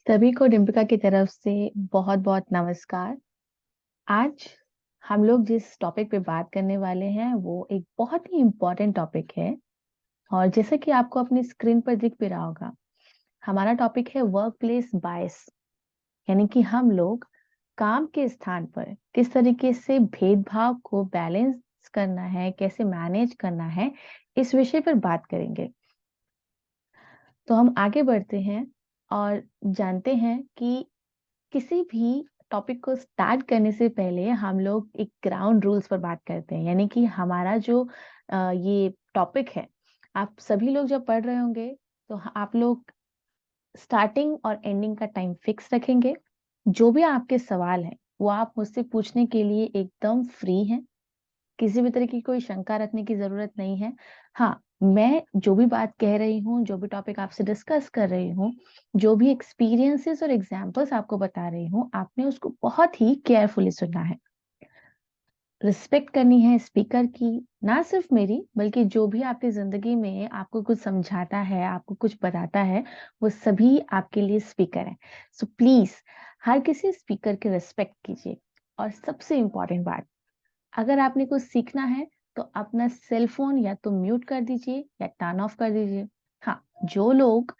सभी को डिम्पिका की तरफ से बहुत बहुत नमस्कार। आज हम लोग जिस टॉपिक पे बात करने वाले हैं वो एक बहुत ही इम्पोर्टेंट टॉपिक है। और जैसे कि आपको अपनी स्क्रीन पर दिख भी रहा होगा, हमारा टॉपिक है वर्क प्लेस बायस। यानी कि हम लोग काम के स्थान पर किस तरीके से भेदभाव को बैलेंस करना है, कैसे मैनेज करना है, इस विषय पर बात करेंगे। तो हम आगे बढ़ते हैं और जानते हैं कि किसी भी टॉपिक को स्टार्ट करने से पहले हम लोग एक ग्राउंड रूल्स पर बात करते हैं। यानी कि हमारा जो ये टॉपिक है, आप सभी लोग जब पढ़ रहे होंगे तो आप लोग स्टार्टिंग और एंडिंग का टाइम फिक्स रखेंगे। जो भी आपके सवाल हैं वो आप मुझसे पूछने के लिए एकदम फ्री हैं। किसी भी तरह की कोई शंका रखने की जरूरत नहीं है। हाँ, मैं जो भी बात कह रही हूँ, जो भी टॉपिक आपसे डिस्कस कर रही हूँ, जो भी एक्सपीरियंसेस और एग्जांपल्स आपको बता रही हूँ, आपने उसको बहुत ही केयरफुली सुनना है। रिस्पेक्ट करनी है स्पीकर की, ना सिर्फ मेरी बल्कि जो भी आपकी जिंदगी में आपको कुछ समझाता है, आपको कुछ बताता है, वो सभी आपके लिए स्पीकर है। सो प्लीज हर किसी स्पीकर की रिस्पेक्ट कीजिए। और सबसे इम्पोर्टेंट बात, अगर आपने कुछ सीखना है तो अपना सेल फोन या तो म्यूट कर दीजिए या टर्न ऑफ कर दीजिए। हाँ, जो लोग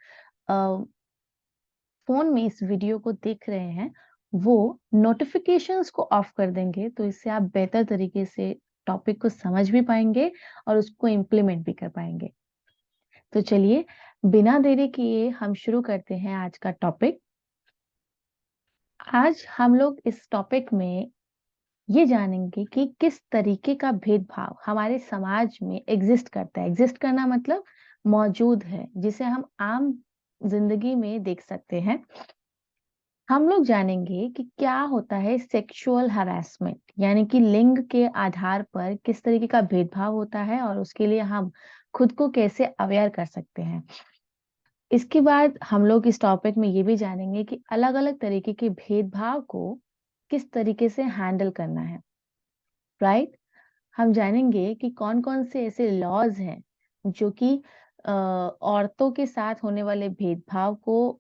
फोन में इस वीडियो को देख रहे हैं वो नोटिफिकेशंस को ऑफ कर देंगे, तो इससे आप बेहतर तरीके से टॉपिक को समझ भी पाएंगे और उसको इम्प्लीमेंट भी कर पाएंगे। तो चलिए, बिना देरी किए हम शुरू करते हैं आज का टॉपिक। आज हम लोग इस टॉपिक में ये जानेंगे कि किस तरीके का भेदभाव हमारे समाज में एग्जिस्ट करता है। एग्जिस्ट करना मतलब मौजूद है, जिसे हम आम जिंदगी में देख सकते हैं। हम लोग जानेंगे कि क्या होता है सेक्सुअल हरासमेंट, यानी कि लिंग के आधार पर किस तरीके का भेदभाव होता है और उसके लिए हम खुद को कैसे अवेयर कर सकते हैं। इसके बाद हम लोग इस टॉपिक में ये भी जानेंगे कि अलग अलग तरीके के भेदभाव को किस तरीके से हैंडल करना है। राइट। हम जानेंगे कि कौन कौन से ऐसे लॉज हैं जो कि औरतों के साथ होने वाले भेदभाव को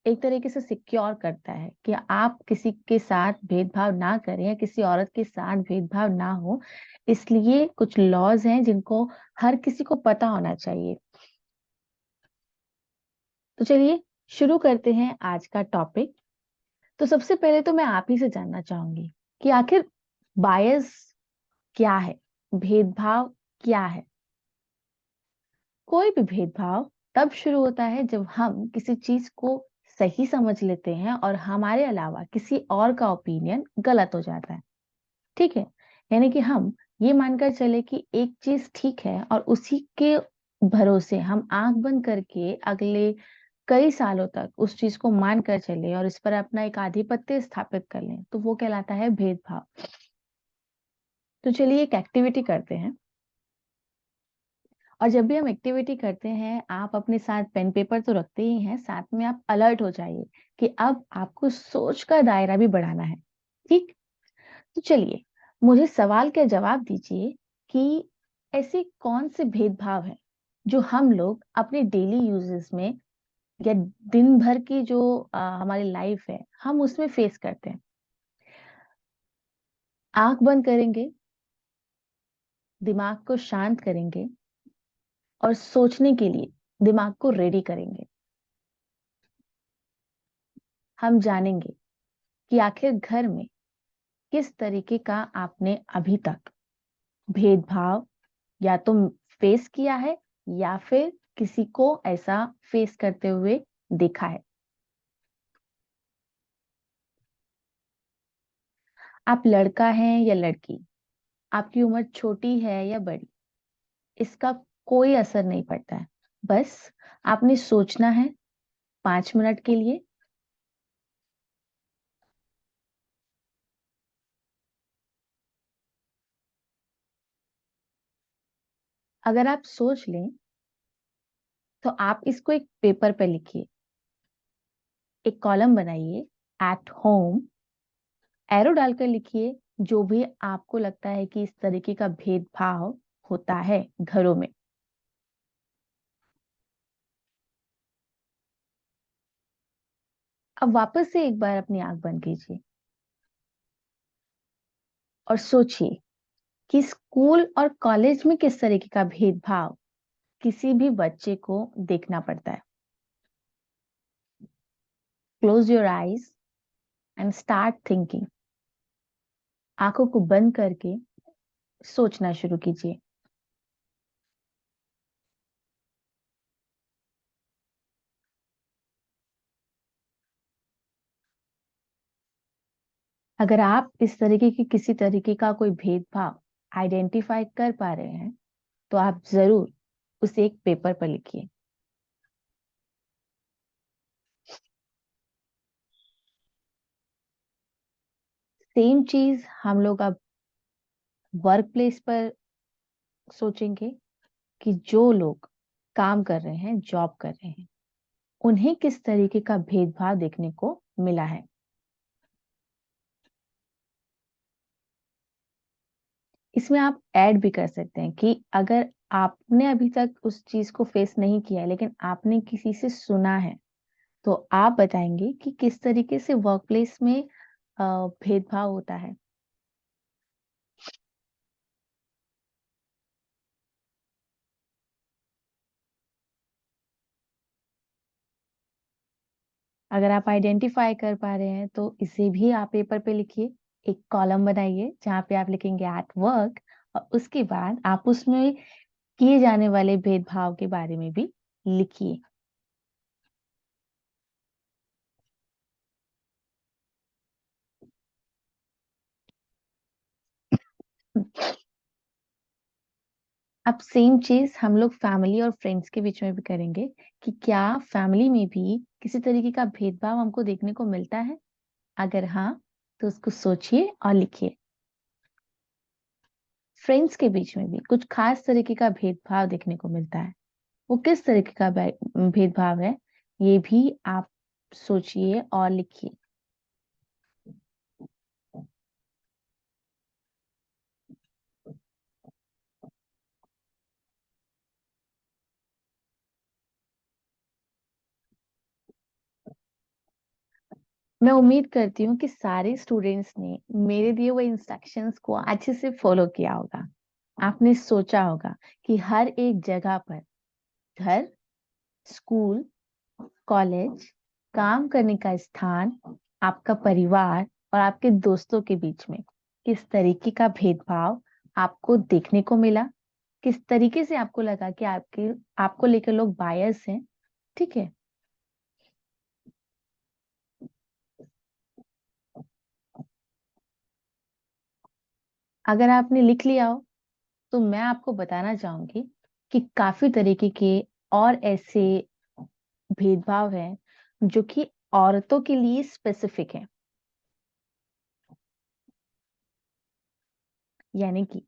एक तरीके से सिक्योर करता है कि आप किसी के साथ भेदभाव ना करें या किसी औरत के साथ भेदभाव ना हो। इसलिए कुछ लॉज हैं जिनको हर किसी को पता होना चाहिए। तो चलिए शुरू करते हैं आज का टॉपिक। तो सबसे पहले तो मैं आप ही से जानना चाहूंगी कि आखिर बायस क्या है, भेदभाव क्या है। कोई भी भेदभाव तब शुरू होता है जब हम किसी चीज को सही समझ लेते हैं और हमारे अलावा किसी और का ओपिनियन गलत हो जाता है। ठीक है। यानी कि हम ये मानकर चले कि एक चीज ठीक है और उसी के भरोसे हम आंख बंद करके अगले कई सालों तक उस चीज को मान कर चले और इस पर अपना एक आधिपत्य स्थापित कर लें, तो वो कहलाता है भेदभाव। तो चलिए एक एक्टिविटी करते हैं। और जब भी हम एक्टिविटी करते हैं, आप अपने साथ पेन पेपर तो रखते ही हैं, साथ में आप अलर्ट हो जाइए कि अब आपको सोच का दायरा भी बढ़ाना है। ठीक। तो चलिए, मुझे सवाल का जवाब दीजिए कि ऐसे कौन से भेदभाव है जो हम लोग अपने डेली यूजेस में या दिन भर की जो हमारी लाइफ है हम उसमें फेस करते हैं। आंख बंद करेंगे, दिमाग को शांत करेंगे और सोचने के लिए दिमाग को रेडी करेंगे। हम जानेंगे कि आखिर घर में किस तरीके का आपने अभी तक भेदभाव या तो फेस किया है या फिर किसी को ऐसा फेस करते हुए देखा है। आप लड़का हैं या लड़की, आपकी उम्र छोटी है या बड़ी, इसका कोई असर नहीं पड़ता है। बस आपने सोचना है 5 मिनट के लिए। अगर आप सोच लें तो आप इसको एक पेपर पे लिखिए, एक कॉलम बनाइए, एट होम, एरो डालकर लिखिए जो भी आपको लगता है कि इस तरीके का भेदभाव होता है घरों में। अब वापस से एक बार अपनी आंख बंद कीजिए और सोचिए कि स्कूल और कॉलेज में किस तरीके का भेदभाव किसी भी बच्चे को देखना पड़ता है। Close your eyes and start thinking. आंखों को बंद करके सोचना शुरू कीजिए। अगर आप इस तरीके की किसी तरीके का कोई भेदभाव आइडेंटिफाई कर पा रहे हैं तो आप जरूर उसे एक पेपर पर लिखिए। सेम चीज हम लोग अब वर्क प्लेस पर सोचेंगे कि जो लोग काम कर रहे हैं, जॉब कर रहे हैं, उन्हें किस तरीके का भेदभाव देखने को मिला है। इसमें आप ऐड भी कर सकते हैं कि अगर आपने अभी तक उस चीज को फेस नहीं किया है लेकिन आपने किसी से सुना है तो आप बताएंगे कि किस तरीके से वर्क प्लेस में भेदभाव होता है। अगर आप आइडेंटिफाई कर पा रहे हैं तो इसे भी आप पेपर पे लिखिए। एक कॉलम बनाइए जहां पे आप लिखेंगे एट वर्क और उसके बाद आप उसमें किए जाने वाले भेदभाव के बारे में भी लिखिए। अब सेम चीज हम लोग फैमिली और फ्रेंड्स के बीच में भी करेंगे कि क्या फैमिली में भी किसी तरीके का भेदभाव हमको देखने को मिलता है। अगर हाँ तो उसको सोचिए और लिखिए। फ्रेंड्स के बीच में भी कुछ खास तरीके का भेदभाव देखने को मिलता है। वो किस तरीके का भेदभाव है ये भी आप सोचिए और लिखिए। मैं उम्मीद करती हूँ कि सारे स्टूडेंट्स ने मेरे दिए हुए इंस्ट्रक्शंस को अच्छे से फॉलो किया होगा। आपने सोचा होगा कि हर एक जगह पर घर, स्कूल, कॉलेज, काम करने का स्थान, आपका परिवार और आपके दोस्तों के बीच में किस तरीके का भेदभाव आपको देखने को मिला। किस तरीके से आपको लगा कि आपको लेकर लोग बायस हैं। ठीक है। अगर आपने लिख लिया हो तो मैं आपको बताना चाहूंगी कि काफी तरीके के और ऐसे भेदभाव हैं जो कि औरतों के लिए स्पेसिफिक है। यानी कि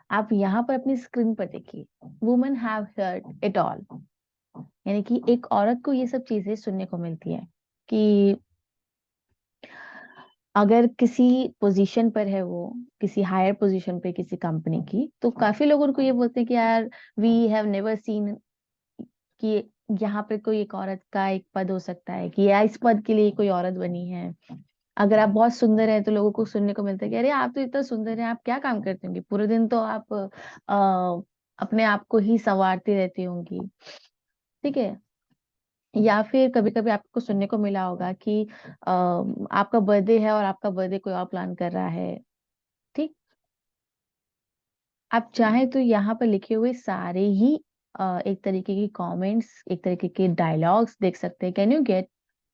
आप यहाँ पर अपनी स्क्रीन पर देखिए, women have heard it all. यानी कि एक औरत को ये सब चीजें सुनने को मिलती है कि अगर किसी पोजीशन पर है, वो किसी हायर पोजीशन पे किसी कंपनी की, तो काफी लोग उनको ये बोलते हैं कि यार वी हैव नेवर सीन कि यहाँ पे कोई एक औरत का एक पद हो सकता है कि या इस पद के लिए कोई औरत बनी है। अगर आप बहुत सुंदर है तो लोगों को सुनने को मिलता है कि अरे आप तो इतना सुंदर है, आप क्या काम करते होंगे पूरे दिन, तो आप अपने आप को ही संवारती रहती होंगी। ठीक है। या फिर कभी कभी आपको सुनने को मिला होगा कि आपका बर्थडे है और आपका बर्थडे कोई और प्लान कर रहा है। ठीक। आप चाहें तो यहाँ पर लिखे हुए सारे ही एक तरीके की कमेंट्स, एक तरीके के डायलॉग्स देख सकते हैं। Can you get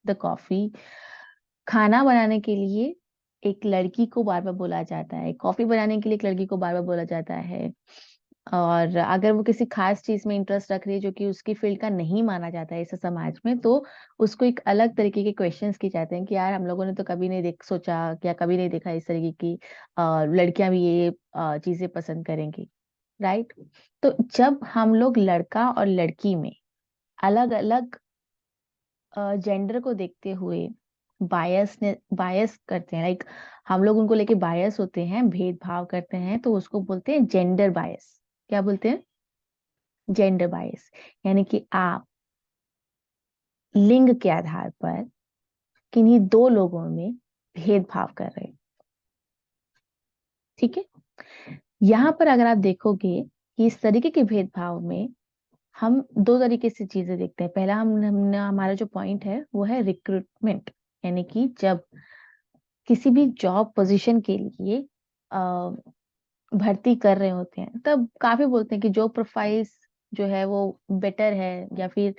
the coffee. खाना बनाने के लिए एक लड़की को बार बार बोला जाता है, कॉफी बनाने के लिए एक लड़की को बार बार बोला जाता है। और अगर वो किसी खास चीज में इंटरेस्ट रख रही है जो कि उसकी फील्ड का नहीं माना जाता है इस समाज में, तो उसको एक अलग तरीके के क्वेश्चंस किए जाते हैं कि यार हम लोगों ने तो कभी नहीं देख सोचा या कभी नहीं देखा इस तरीके की लड़कियां भी ये चीजें पसंद करेंगी। राइट। तो जब हम लोग लड़का और लड़की में अलग अलग जेंडर को देखते हुए बायस करते हैं, लाइक हम लोग उनको लेके बायस होते हैं, भेदभाव करते हैं, तो उसको बोलते हैं जेंडर बायस। क्या बोलते हैं? Gender bias. यानी कि आप लिंग के आधार पर किन्हीं दो लोगों में भेदभाव कर रहे हैं। ठीक है, यहाँ पर अगर आप देखोगे कि इस तरीके के भेदभाव में हम दो तरीके से चीजें देखते हैं। पहला हमने हमारा जो पॉइंट है वो है रिक्रूटमेंट, यानी कि जब किसी भी जॉब पोजीशन के लिए भर्ती कर रहे होते हैं तब काफी बोलते हैं कि जो प्रोफाइल्स जो है वो बेटर है या फिर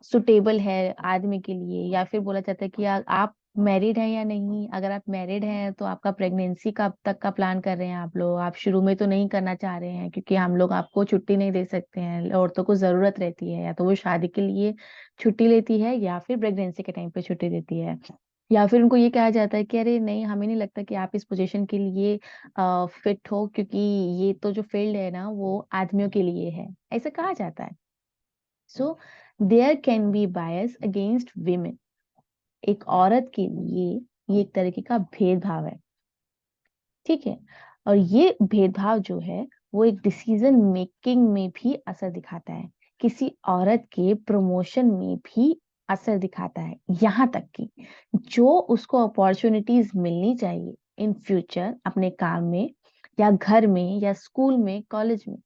सुटेबल है आदमी के लिए, या फिर बोला जाता है कि आप मैरिड हैं या नहीं। अगर आप मैरिड हैं तो आपका प्रेगनेंसी कब तक का प्लान कर रहे हैं आप लोग, आप शुरू में तो नहीं करना चाह रहे हैं क्योंकि हम लोग आपको छुट्टी नहीं दे सकते हैं, औरतों को जरूरत रहती है या तो वो शादी के लिए छुट्टी लेती है या फिर प्रेगनेंसी के टाइम पे छुट्टी देती है। या फिर उनको ये कहा जाता है कि अरे नहीं, हमें नहीं लगता कि आप इस पोजीशन के लिए फिट हो, क्योंकि ये तो जो फील्ड है ना वो आदमियों के लिए है, ऐसा कहा जाता है। So there can be bias against women. एक औरत के लिए ये एक तरीके का भेदभाव है। ठीक है, और ये भेदभाव जो है वो एक डिसीजन मेकिंग में भी असर दिखाता है, किसी औरत के प्रमोशन में भी असर दिखाता है। यहाँ तक कि जो उसको अपॉर्चुनिटीज मिलनी चाहिए इन फ्यूचर अपने काम में या घर में या स्कूल में कॉलेज में,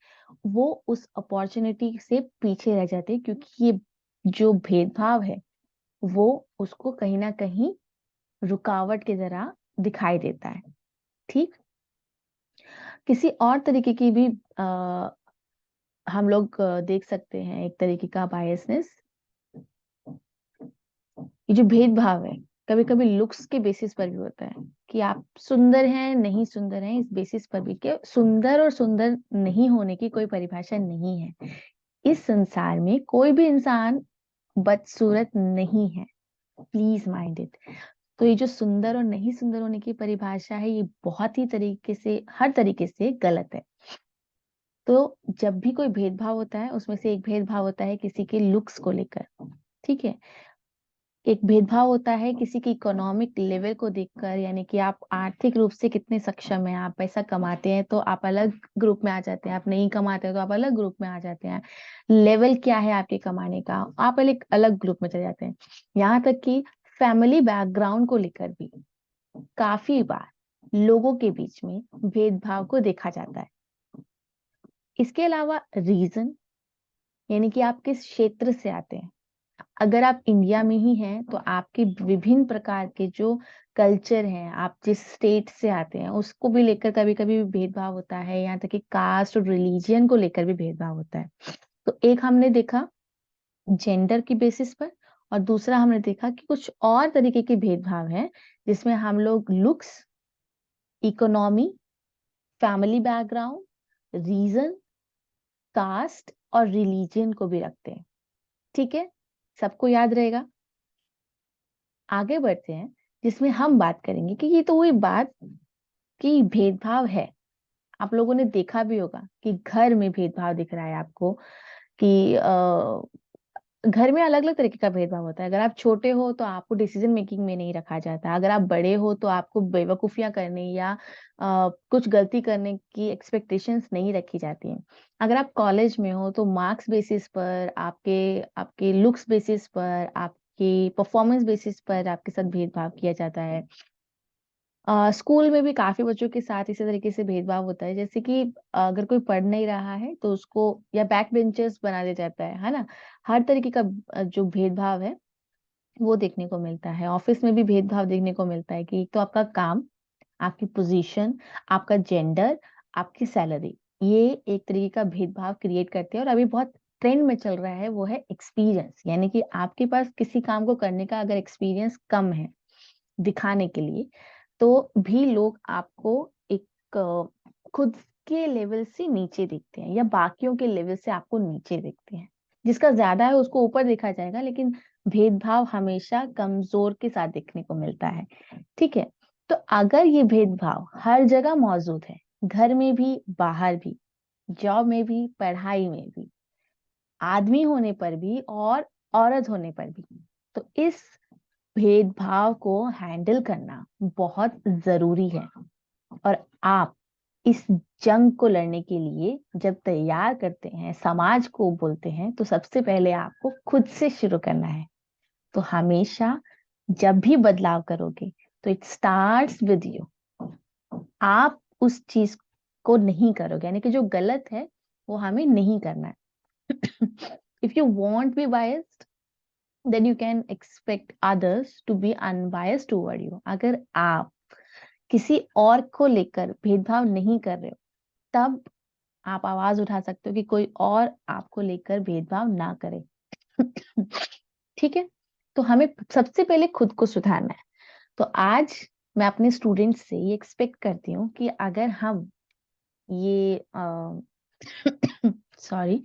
वो उस अपॉर्चुनिटी से पीछे रह जाते हैं, क्योंकि ये जो भेदभाव है वो उसको कहीं ना कहीं रुकावट की तरह दिखाई देता है। ठीक, किसी और तरीके की भी हम लोग देख सकते हैं एक तरीके का बायसनेस। ये जो भेदभाव है कभी कभी लुक्स के बेसिस पर भी होता है, कि आप सुंदर हैं नहीं सुंदर हैं, इस बेसिस पर भी कि सुंदर और सुंदर नहीं होने की कोई परिभाषा नहीं है। इस संसार में कोई भी इंसान बदसूरत नहीं है, प्लीज माइंड इट। तो ये जो सुंदर और नहीं सुंदर होने की परिभाषा है ये बहुत ही तरीके से, हर तरीके से गलत है। तो जब भी कोई भेदभाव होता है उसमें से एक भेदभाव होता है किसी के लुक्स को लेकर। ठीक है, एक भेदभाव होता है किसी की इकोनॉमिक लेवल को देखकर, यानी कि आप आर्थिक रूप से कितने सक्षम हैं, आप पैसा कमाते हैं तो आप अलग ग्रुप में आ जाते हैं, आप नहीं कमाते हैं तो आप अलग ग्रुप में आ जाते हैं। लेवल क्या है आपके कमाने का, आप अलग अलग ग्रुप में चले जाते हैं। यहाँ तक कि फैमिली बैकग्राउंड को लेकर भी काफी बार लोगों के बीच में भेदभाव को देखा जाता है। इसके अलावा रीजन, यानी कि आप किस क्षेत्र से आते हैं। अगर आप इंडिया में ही हैं तो आपके विभिन्न प्रकार के जो कल्चर हैं, आप जिस स्टेट से आते हैं उसको भी लेकर कभी कभी भेदभाव होता है। यहाँ तक कि कास्ट और रिलीजियन को लेकर भी भेदभाव होता है। तो एक हमने देखा जेंडर की बेसिस पर, और दूसरा हमने देखा कि कुछ और तरीके के भेदभाव हैं जिसमें हम लोग looks, economy, family background, region, caste और रिलीजन को भी रखते हैं। ठीक है, सबको याद रहेगा। आगे बढ़ते हैं जिसमें हम बात करेंगे कि ये तो हुई बात कि भेदभाव है। आप लोगों ने देखा भी होगा कि घर में भेदभाव दिख रहा है आपको, कि घर में अलग अलग तरीके का भेदभाव होता है। अगर आप छोटे हो तो आपको डिसीजन मेकिंग में नहीं रखा जाता, अगर आप बड़े हो तो आपको बेवकूफियां करने या कुछ गलती करने की एक्सपेक्टेशंस नहीं रखी जाती हैं। अगर आप कॉलेज में हो तो मार्क्स बेसिस पर, आपके आपके लुक्स बेसिस पर, आपके परफॉर्मेंस बेसिस पर आपके साथ भेदभाव किया जाता है। स्कूल में भी काफी बच्चों के साथ इसी तरीके से भेदभाव होता है, जैसे कि अगर कोई पढ़ नहीं रहा है तो उसको या बैक बेंचर्स बना दिया जाता है ना। हर तरीके का जो भेदभाव है वो देखने को मिलता है। ऑफिस में भी भेदभाव देखने को मिलता है कि एक तो आपका काम, आपकी पोजीशन, आपका जेंडर, आपकी सैलरी, ये एक तरीके का भेदभाव क्रिएट करते हैं। और अभी बहुत ट्रेंड में चल रहा है वो है एक्सपीरियंस, यानी कि आपके पास किसी काम को करने का अगर एक्सपीरियंस कम है दिखाने के लिए, तो भी लोग आपको एक खुद के लेवल से नीचे देखते हैं या बाकियों के लेवल से आपको नीचे देखते हैं। जिसका ज्यादा है उसको ऊपर देखा जाएगा, लेकिन भेदभाव हमेशा कमजोर के साथ देखने को मिलता है। ठीक है, तो अगर ये भेदभाव हर जगह मौजूद है, घर में भी बाहर भी, जॉब में भी पढ़ाई में भी, आदमी होने पर भी और औरत होने पर भी, तो इस भेदभाव को हैंडल करना बहुत जरूरी है। और आप इस जंग को लड़ने के लिए जब तैयार करते हैं, समाज को बोलते हैं, तो सबसे पहले आपको खुद से शुरू करना है। तो हमेशा जब भी बदलाव करोगे तो इट स्टार्ट्स विद यू। आप उस चीज को नहीं करोगे, यानी कि जो गलत है वो हमें नहीं करना है। If you want be biased then you can expect others to be unbiased toward you. अगर आप किसी और को लेकर भेदभाव नहीं कर रहे हो, तब आप आवाज उठा सकते हो कि कोई और आपको लेकर भेदभाव ना करे। ठीक है, तो हमें सबसे पहले खुद को सुधारना है। तो आज मैं अपने स्टूडेंट्स से ये एक्सपेक्ट करती हूँ कि अगर हम ये सॉरी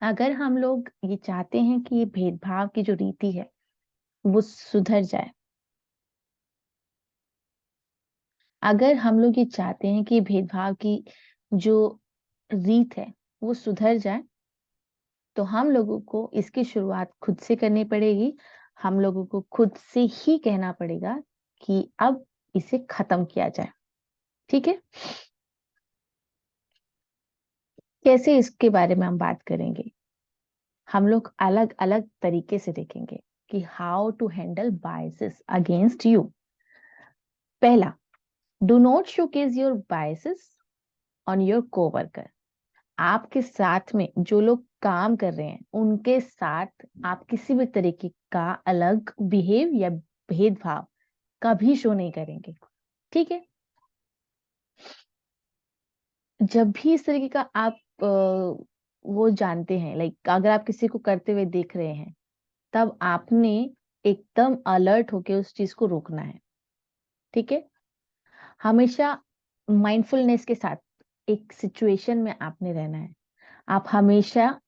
अगर हम लोग ये चाहते हैं कि ये भेदभाव की जो रीति है वो सुधर जाए, अगर हम लोग ये चाहते हैं कि भेदभाव की जो रीत है वो सुधर जाए, तो हम लोगों को इसकी शुरुआत खुद से करनी पड़ेगी। हम लोगों को खुद से ही कहना पड़ेगा कि अब इसे खत्म किया जाए। ठीक है, कैसे इसके बारे में हम बात करेंगे। हम लोग अलग अलग तरीके से देखेंगे कि how to handle biases against you. पहला, do not showcase your biases on your coworker. आपके साथ में जो लोग काम कर रहे हैं उनके साथ आप किसी भी तरीके का अलग बिहेव या भेदभाव कभी शो नहीं करेंगे। ठीक है, जब भी इस तरीके का आप वो जानते हैं, लाइक अगर आप किसी को करते हुए देख रहे हैं, तब आपने एकदम अलर्ट होके उस चीज को रोकना है। ठीक है, हमेशा माइंडफुलनेस के साथ एक सिचुएशन में आपने रहना है। आप हमेशा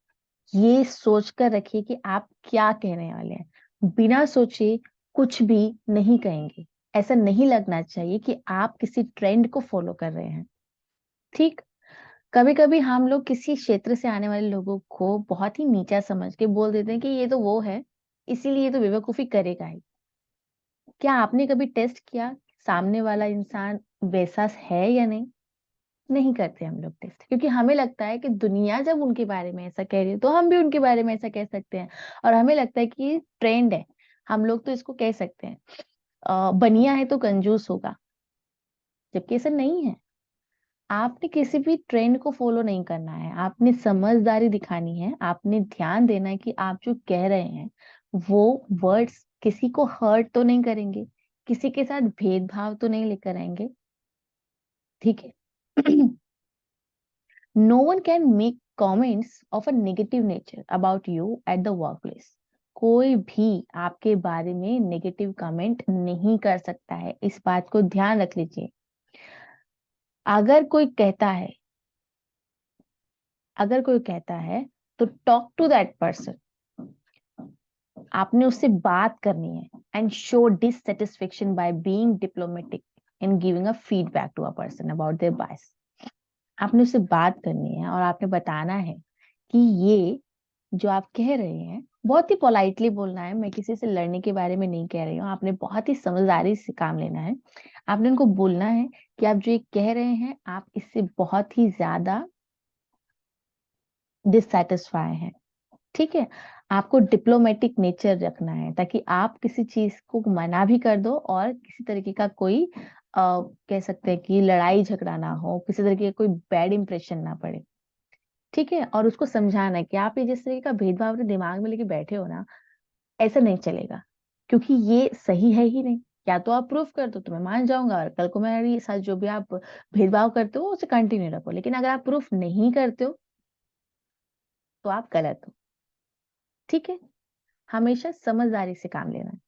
ये सोच कर रखिए कि आप क्या कहने वाले हैं। बिना सोचे कुछ भी नहीं कहेंगे। ऐसा नहीं लगना चाहिए कि आप किसी ट्रेंड को फॉलो कर रहे हैं। ठीक, कभी कभी हम लोग किसी क्षेत्र से आने वाले लोगों को बहुत ही नीचा समझ के बोल देते हैं कि ये तो वो है, इसीलिए ये तो बेवकूफी करेगा ही। क्या आपने कभी टेस्ट किया सामने वाला इंसान वैसा है या नहीं? नहीं करते हम लोग टेस्ट, क्योंकि हमें लगता है कि दुनिया जब उनके बारे में ऐसा कह रही है तो हम भी उनके बारे में ऐसा कह सकते हैं। और हमें लगता है कि ये ट्रेंड है, हम लोग तो इसको कह सकते हैं। बनिया है तो कंजूस होगा, जबकि ऐसा नहीं है। आपने किसी भी ट्रेंड को फॉलो नहीं करना है, आपने समझदारी दिखानी है। आपने ध्यान देना है कि आप जो कह रहे हैं वो वर्ड्स किसी को हर्ट तो नहीं करेंगे, किसी के साथ भेदभाव तो नहीं लेकर आएंगे। ठीक है। No one can make comments of a negative nature about you at the workplace. कोई भी आपके बारे में नेगेटिव कमेंट नहीं कर सकता है, इस बात को ध्यान रख लीजिए। अगर कोई कहता है अगर कोई कहता है तो टॉक टू दैट पर्सन। आपने उससे बात करनी है and show dissatisfaction by being diplomatic in giving a feedback to a person about their bias. आपने उससे बात करनी है और आपने बताना है कि ये जो आप कह रहे हैं, बहुत ही पोलाइटली बोलना है। मैं किसी से लड़ने के बारे में नहीं कह रही हूँ, आपने बहुत ही समझदारी से काम लेना है। आपने उनको बोलना है कि आप जो ये कह रहे हैं आप इससे बहुत ही ज्यादा डिससेटिस्फाई हैं। ठीक है, आपको डिप्लोमेटिक नेचर रखना है ताकि आप किसी चीज को मना भी कर दो और किसी तरीके का कोई कह सकते हैं कि लड़ाई झगड़ा ना हो, किसी तरीके का कोई बैड इंप्रेशन ना पड़े। ठीक है, और उसको समझाना है कि आप ये जिस तरीके का भेदभाव अपने दिमाग में लेके बैठे हो ना, ऐसा नहीं चलेगा, क्योंकि ये सही है ही नहीं। या तो आप प्रूफ कर दो तो मैं मान जाऊंगा और कल को मेरे साथ जो भी आप भेदभाव करते हो उसे कंटिन्यू रखो, लेकिन अगर आप प्रूफ नहीं करते हो तो आप गलत हो। ठीक है, हमेशा समझदारी से काम लेना है।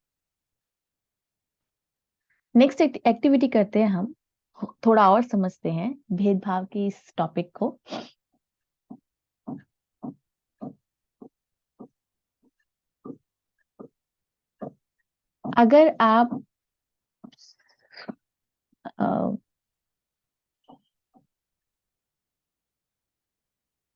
नेक्स्ट एक्टिविटी करते हैं हम, थोड़ा और समझते हैं भेदभाव की इस टॉपिक को। अगर आप